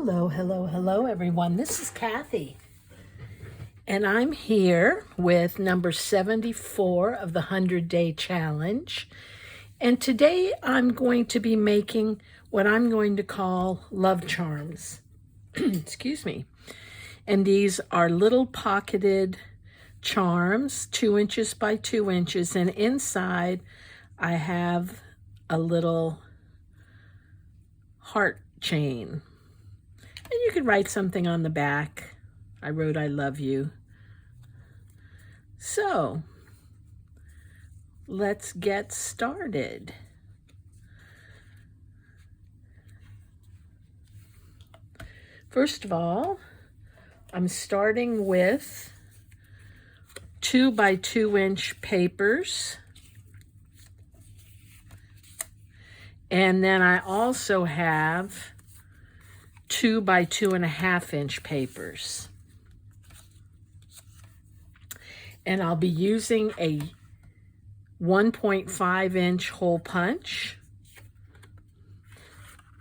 Hello, hello, hello, everyone. This is Kathy, and I'm here with number 74 of the 100-Day Challenge. And today I'm going to be making what I'm going to call love charms. Excuse me. And these are little pocketed charms, 2 inches by 2 inches, and inside I have a little heart chain. And you could write something on the back. I wrote, I love you. So, let's get started. First of all, I'm starting with 2 by 2 inch papers. And then I also have 2 by 2.5 inch papers. And I'll be using a 1.5 inch hole punch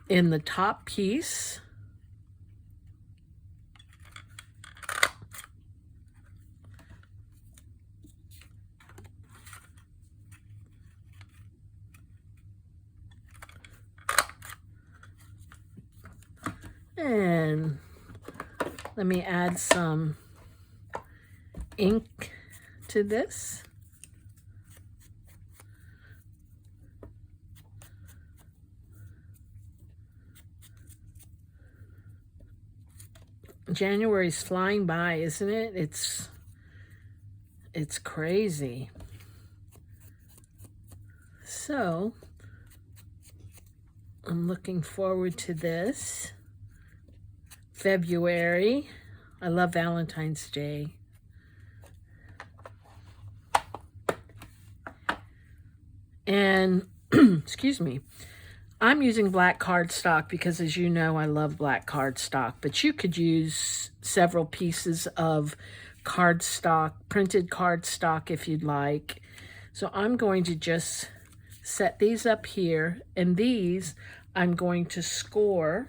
in the top piece. And let me add some ink to this. January's flying by, isn't it? It's crazy. So, I'm looking forward to this. February. I love Valentine's Day. And, excuse me, I'm using black cardstock because, as you know, I love black cardstock. But you could use several pieces of cardstock, printed cardstock if you'd like. So I'm going to just set these up here. And these I'm going to score.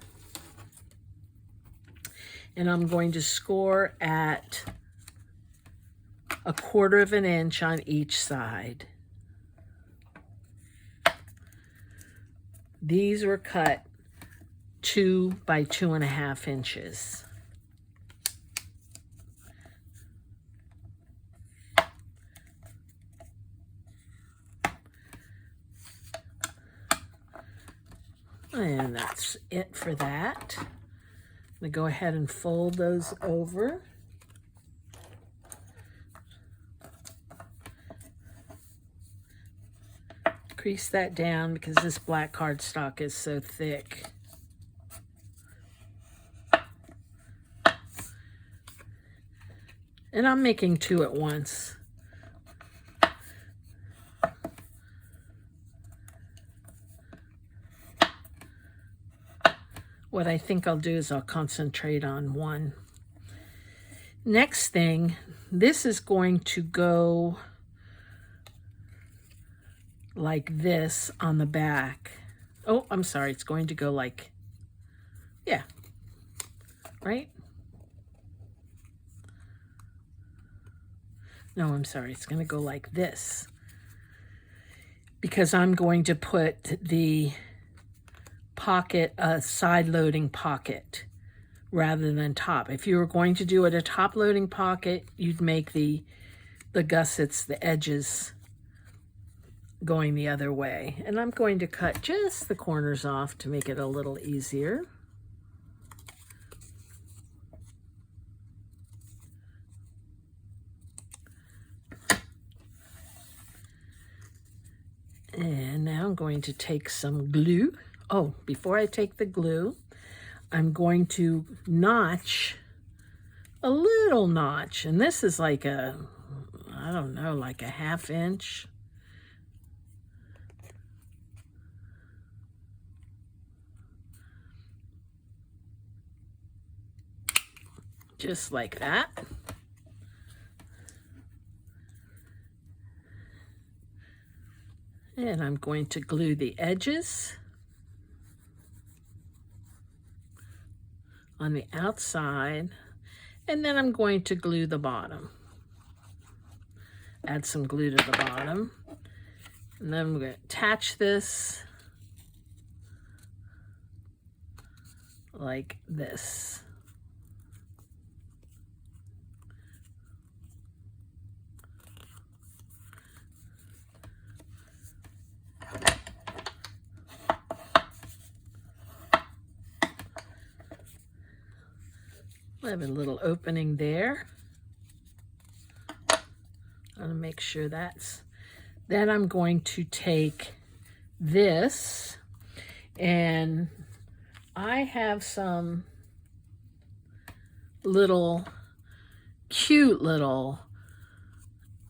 And I'm going to score at 1/4 inch on each side. These were cut 2 by 2.5 inches. And that's it for that. I'm going to go ahead and fold those over. Crease that down because this black cardstock is so thick. And I'm making 2 at once. What I think I'll do is I'll concentrate on one. Next thing, this is going to go like this on the back. Oh, I'm sorry, it's going to go like, yeah, right? No, I'm sorry, it's going to go like this because I'm going to put the pocket, a side-loading pocket rather than top. If you were going to do it a top-loading pocket, you'd make the gussets, the edges, going the other way. And I'm going to cut just the corners off to make it a little easier. And now I'm going to take some glue. Oh, before I take the glue, I'm going to notch a little notch. And this is like a, I don't know, like a 1/2 inch. Just like that. And I'm going to glue the edges. on the outside, and then I'm going to glue the bottom. Add some glue to the bottom, and then I'm going to attach this like this. I have a little opening there. I'm going to make sure that's... Then I'm going to take this, and I have some cute little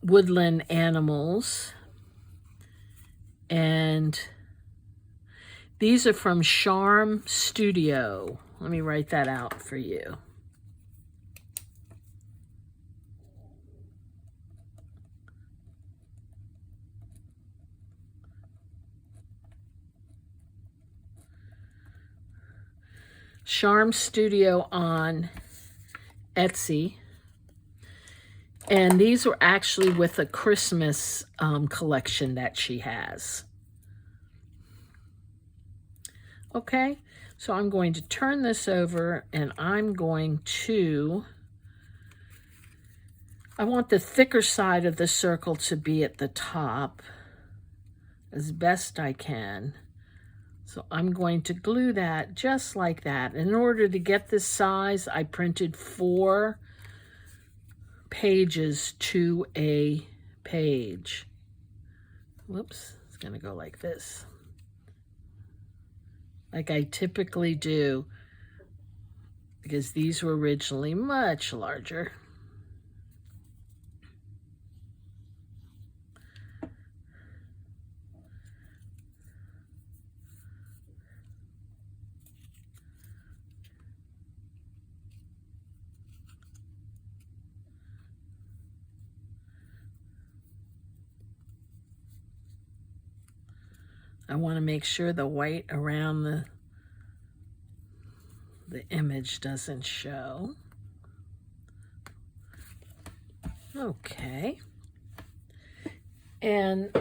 woodland animals, and these are from SharmStudios. Let me write that out for you. SharmStudios on Etsy, and these were actually with a Christmas collection that she has. Okay, so I'm going to turn this over, and I'm going to... I want the thicker side of the circle to be at the top as best I can. So I'm going to glue that just like that. In order to get this size, I printed 4 pages to a page. Whoops, it's going to go like this. Like I typically do, because these were originally much larger. I want to make sure the white around the image doesn't show. Okay. And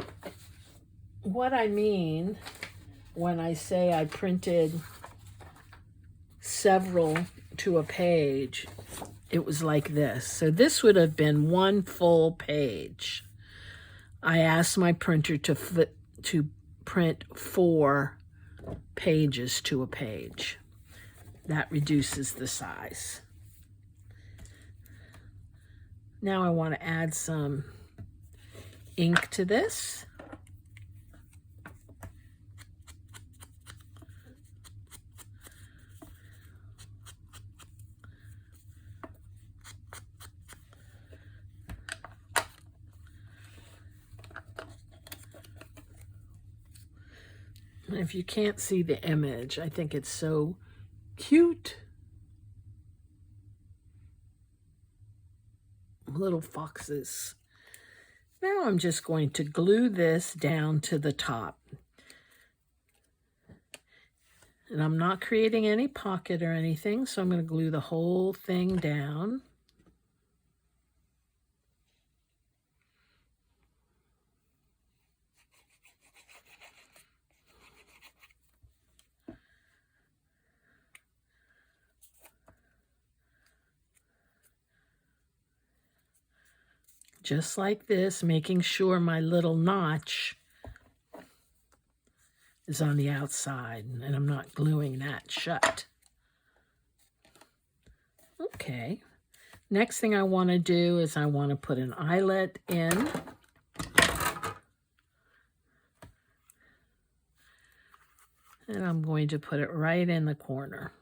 what I mean when I say I printed several to a page, it was like this. So this would have been 1 full page. I asked my printer to print 4 pages to a page. That reduces the size. Now I want to add some ink to this. If you can't see the image, I think it's so cute. Little foxes. Now I'm just going to glue this down to the top. And I'm not creating any pocket or anything, so I'm going to glue the whole thing down. Just like this, making sure my little notch is on the outside, and I'm not gluing that shut. Okay, next thing I want to do is I want to put an eyelet in. And I'm going to put it right in the corner.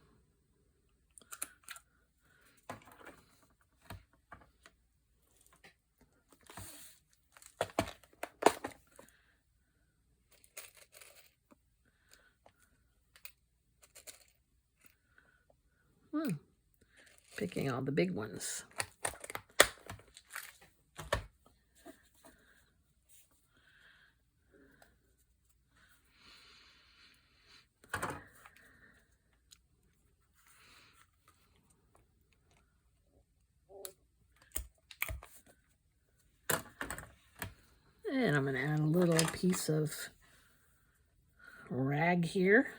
Picking all the big ones. And I'm going to add a little piece of rag here.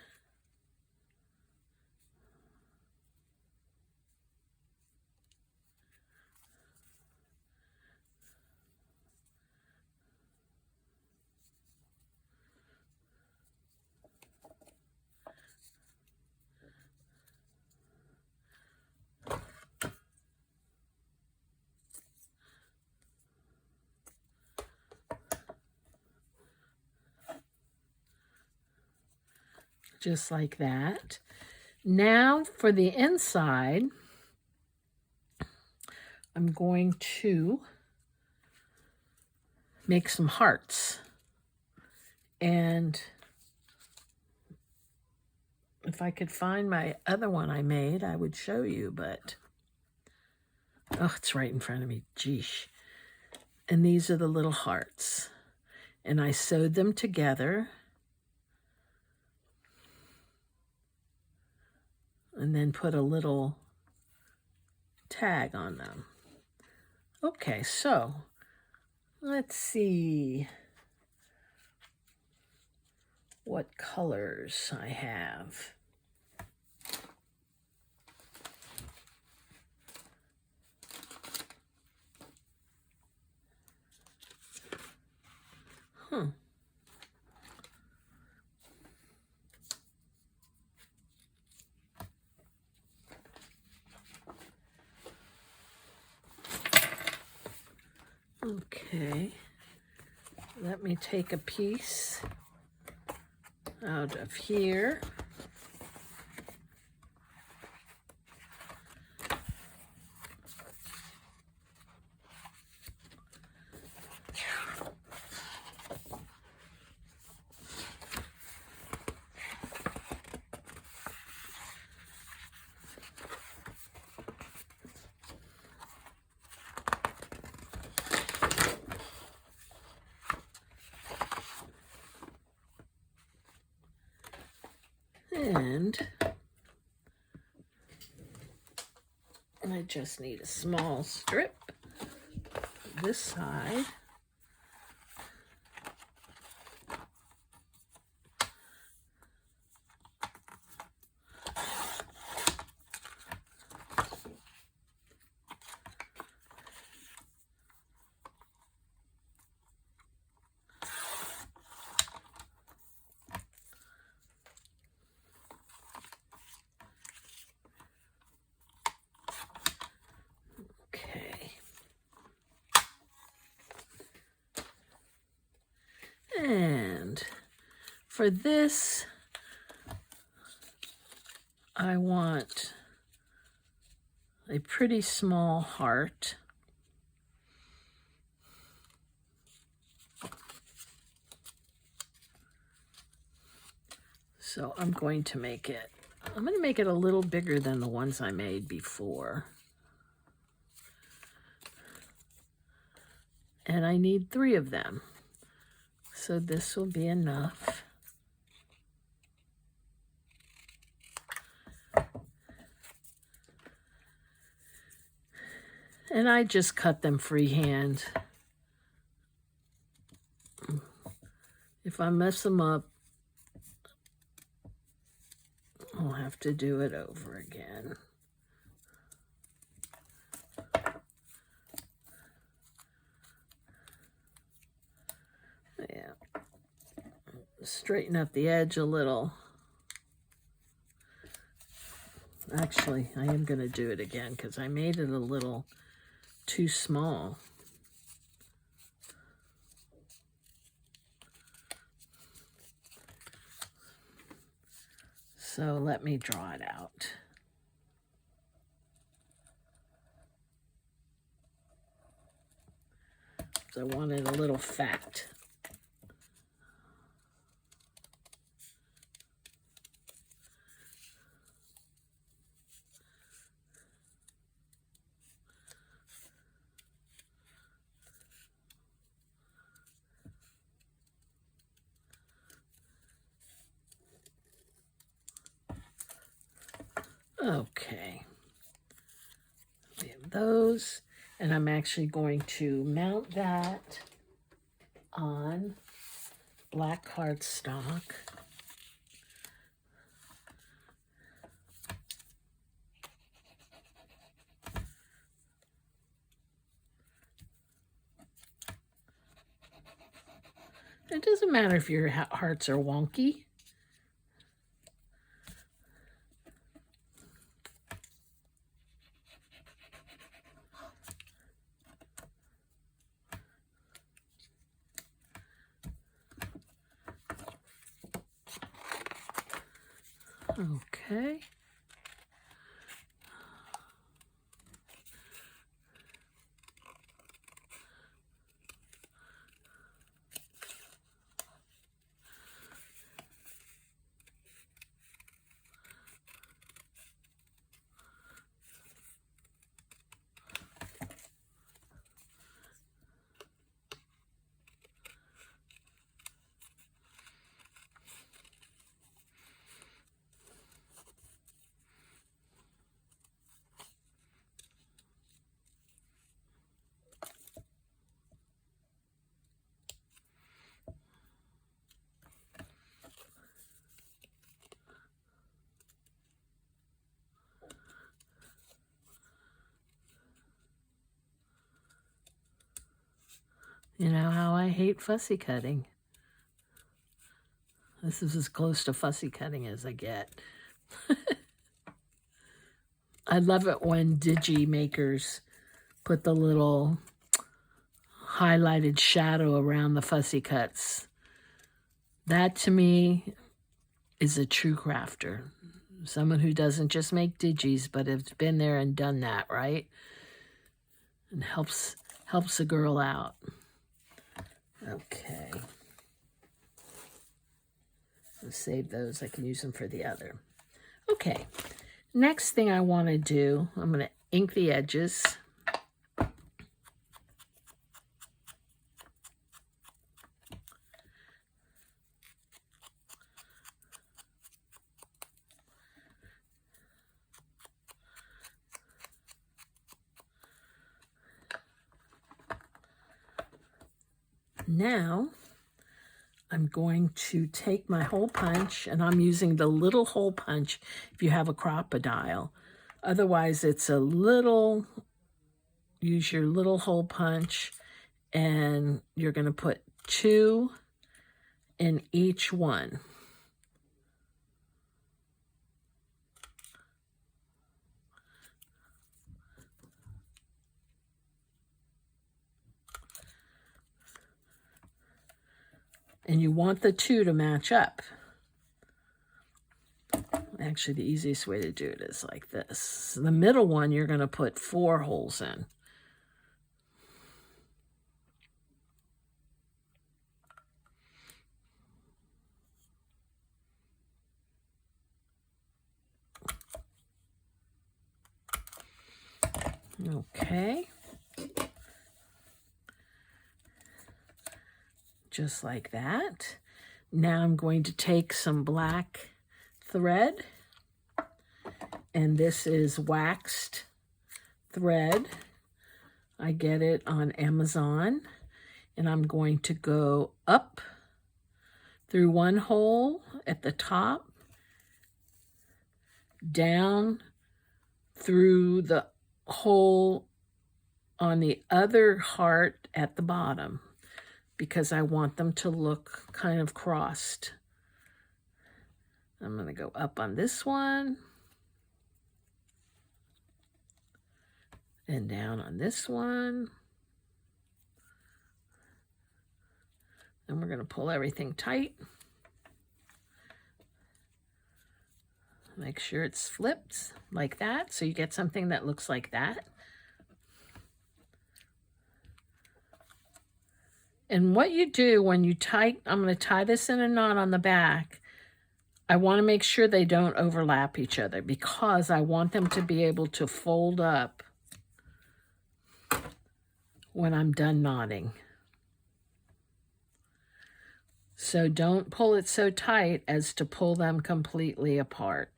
Just like that. Now for the inside, I'm going to make some hearts. And if I could find my other one I made, I would show you, but oh, it's right in front of me. Geesh. And these are the little hearts. And I sewed them together. And then put a little tag on them. Okay, so let's see what colors I have. Okay, let me take a piece out of here. And I just need a small strip this side. And for this, I want a pretty small heart. So I'm going to make it a little bigger than the ones I made before. And I need 3 of them. So this will be enough. And I just cut them freehand. If I mess them up, I'll have to do it over again. Yeah. Straighten up the edge a little. Actually, I am going to do it again because I made it a little too small. So let me draw it out. So I want it a little fat. Okay, we have those, and I'm actually going to mount that on black cardstock. It doesn't matter if your hearts are wonky. Okay. You know how I hate fussy cutting. This is as close to fussy cutting as I get. I love it when digi makers put the little highlighted shadow around the fussy cuts. That to me is a true crafter. Someone who doesn't just make digis, but has been there and done that, right? And helps a girl out. Okay. I'll save those. I can use them for the other. Okay. Next thing I want to do, I'm going to ink the edges. Now, I'm going to take my hole punch, and I'm using the little hole punch if you have a crocodile. Otherwise, it's a little, use your little hole punch, and you're going to put 2 in each one. And you want the 2 to match up. Actually, the easiest way to do it is like this. The middle one, you're going to put 4 holes in. Okay. Just like that. Now I'm going to take some black thread, and this is waxed thread. I get it on Amazon, and I'm going to go up through one hole at the top, down through the hole on the other heart at the bottom, because I want them to look kind of crossed. I'm going to go up on this one and down on this one. And we're going to pull everything tight. Make sure it's flipped like that, so you get something that looks like that. And what you do when you tie, I'm going to tie this in a knot on the back. I want to make sure they don't overlap each other, because I want them to be able to fold up when I'm done knotting. So don't pull it so tight as to pull them completely apart.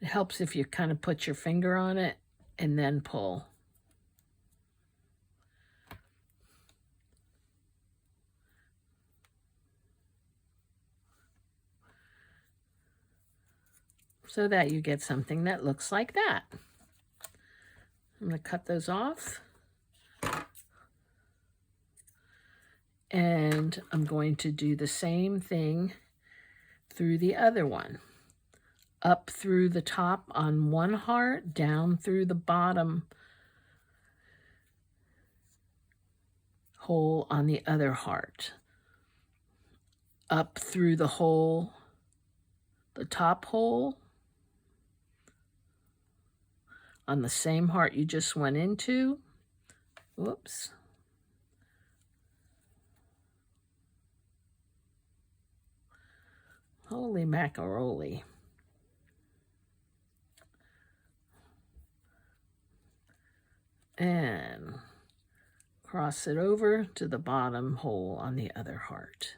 It helps if you kind of put your finger on it and then pull. so that you get something that looks like that. I'm going to cut those off. And I'm going to do the same thing through the other one. Up through the top on one heart, down through the bottom hole on the other heart. Up through the hole, the top hole, on the same heart you just went into. Whoops. Holy macaroni. And cross it over to the bottom hole on the other heart.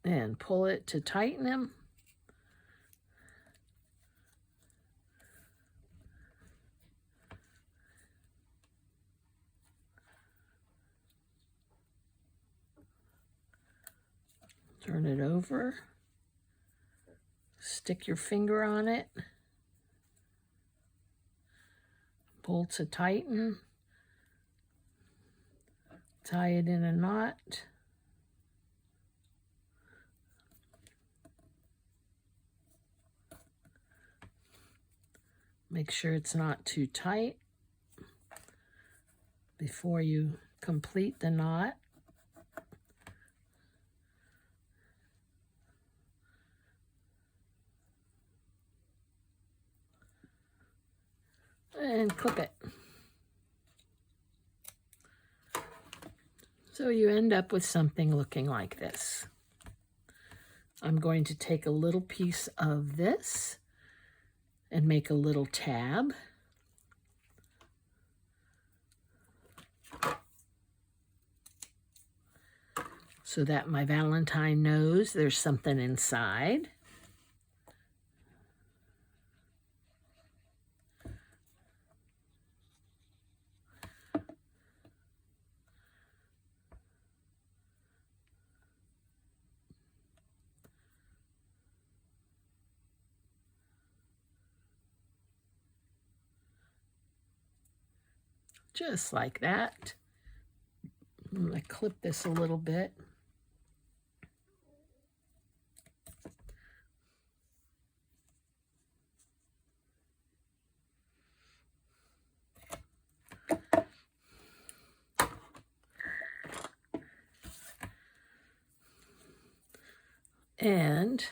And pull it to tighten them. Turn it over. Stick your finger on it. Pull to tighten. Tie it in a knot. Make sure it's not too tight before you complete the knot. And clip it. So you end up with something looking like this. I'm going to take a little piece of this and make a little tab. So that my Valentine knows there's something inside. Just like that. I'm going to clip this a little bit. And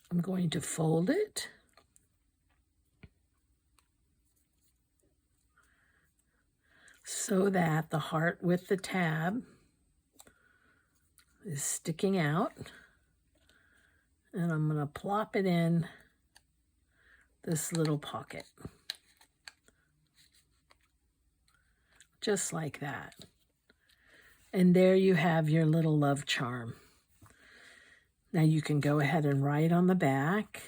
I'm going to fold it. So that the heart with the tab is sticking out. And I'm going to plop it in this little pocket. Just like that. And there you have your little love charm. Now you can go ahead and write on the back.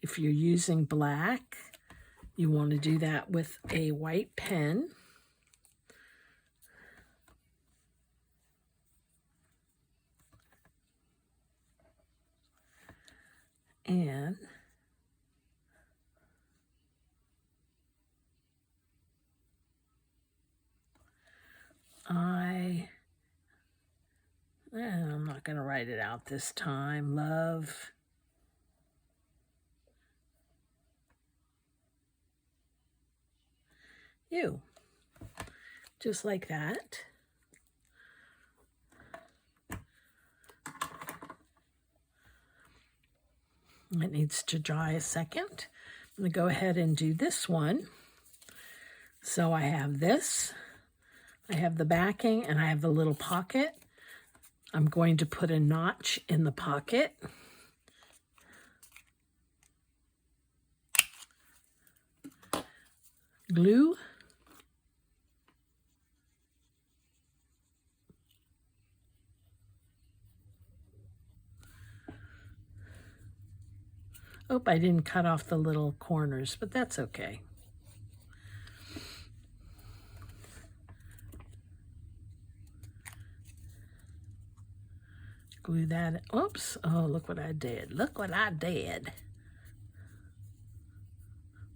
If you're using black, you want to do that with a white pen. And I'm not going to write it out this time. Love you. Just like that. It needs to dry a second. I'm going to go ahead and do this one. So I have this. I have the backing and I have the little pocket. I'm going to put a notch in the pocket. Glue. Oh, I didn't cut off the little corners, but that's okay. glue that. Oops. Oh, look what I did. Look what I did.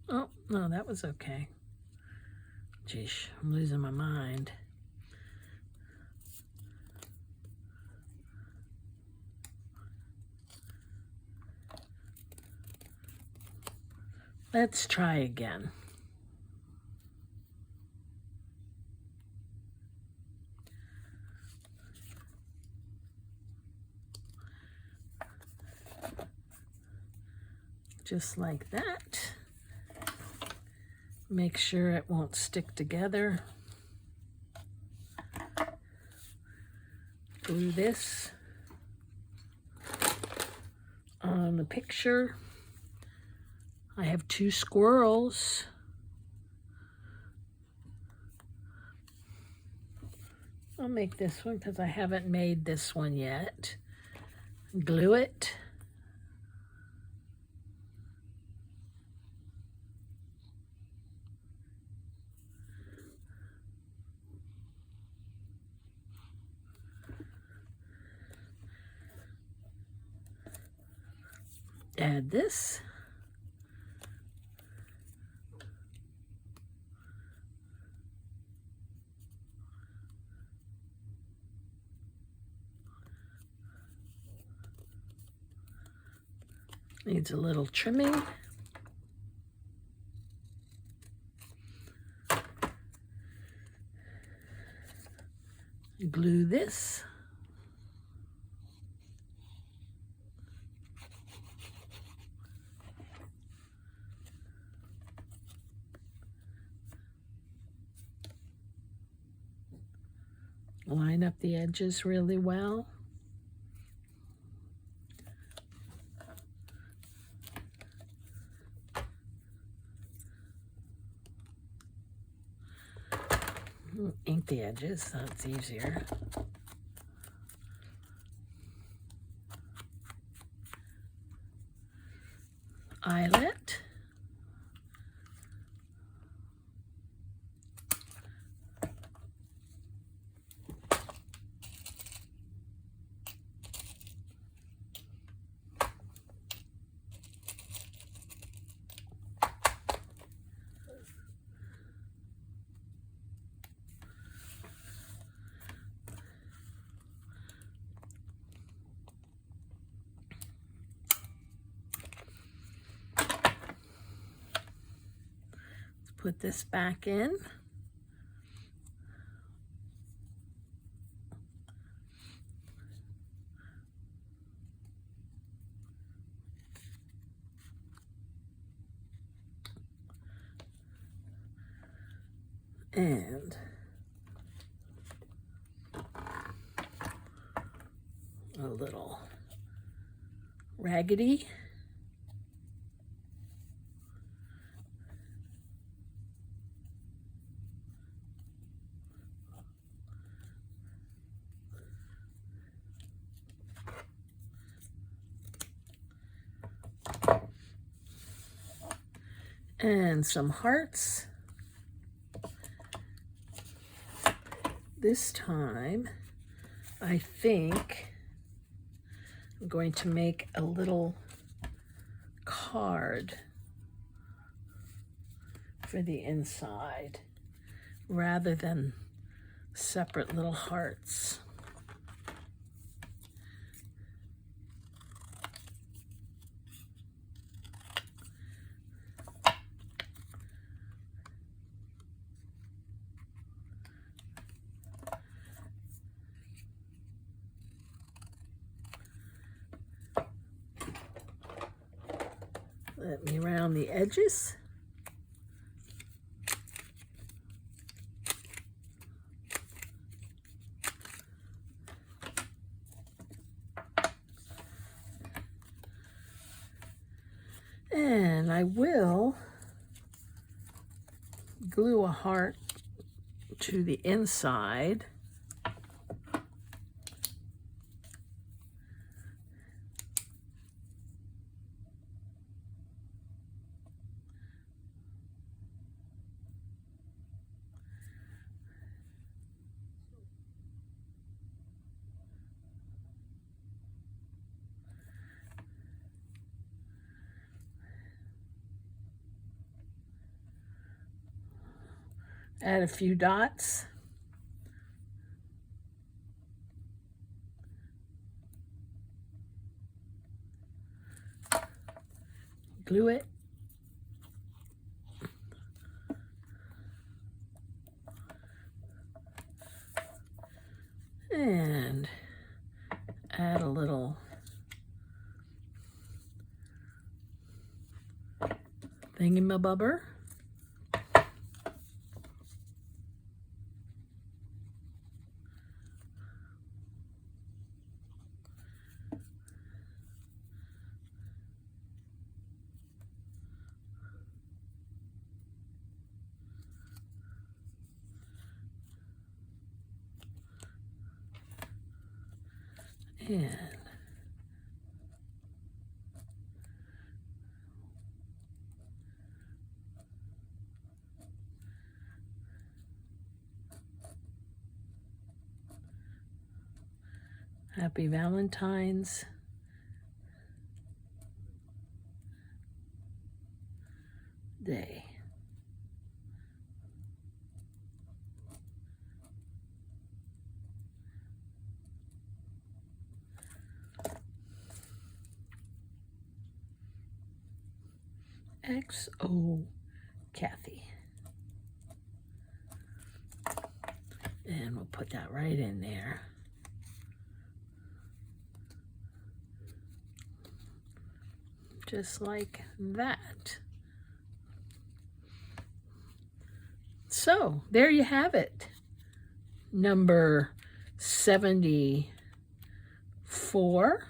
Oh, no, that was okay. Geesh, I'm losing my mind. Let's try again. Just like that. Make sure it won't stick together. Glue this on the picture. I have 2 squirrels. I'll make this one because I haven't made this one yet. Glue it. Add this. Needs a little trimming. Glue this. Line up the edges really well. Ink the edges, that's easier. Eyelet. Put this back in. And a little raggedy. And some hearts. This time, I think I'm going to make a little card for the inside rather than separate little hearts. Let me round the edges. And I will glue a heart to the inside. Add a few dots. Glue it. And add a little thingamabobber. And Happy Valentine's Day. XO Kathy. And we'll put that right in there. Just like that. So, there you have it. Number 74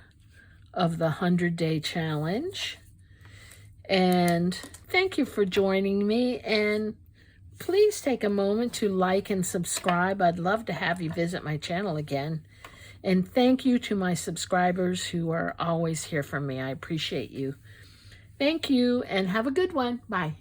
of the 100-Day Challenge. And thank you for joining me, and please take a moment to like and subscribe. I'd love to have you visit my channel again. And thank you to my subscribers who are always here for me. I appreciate you. Thank you, and have a good one. Bye.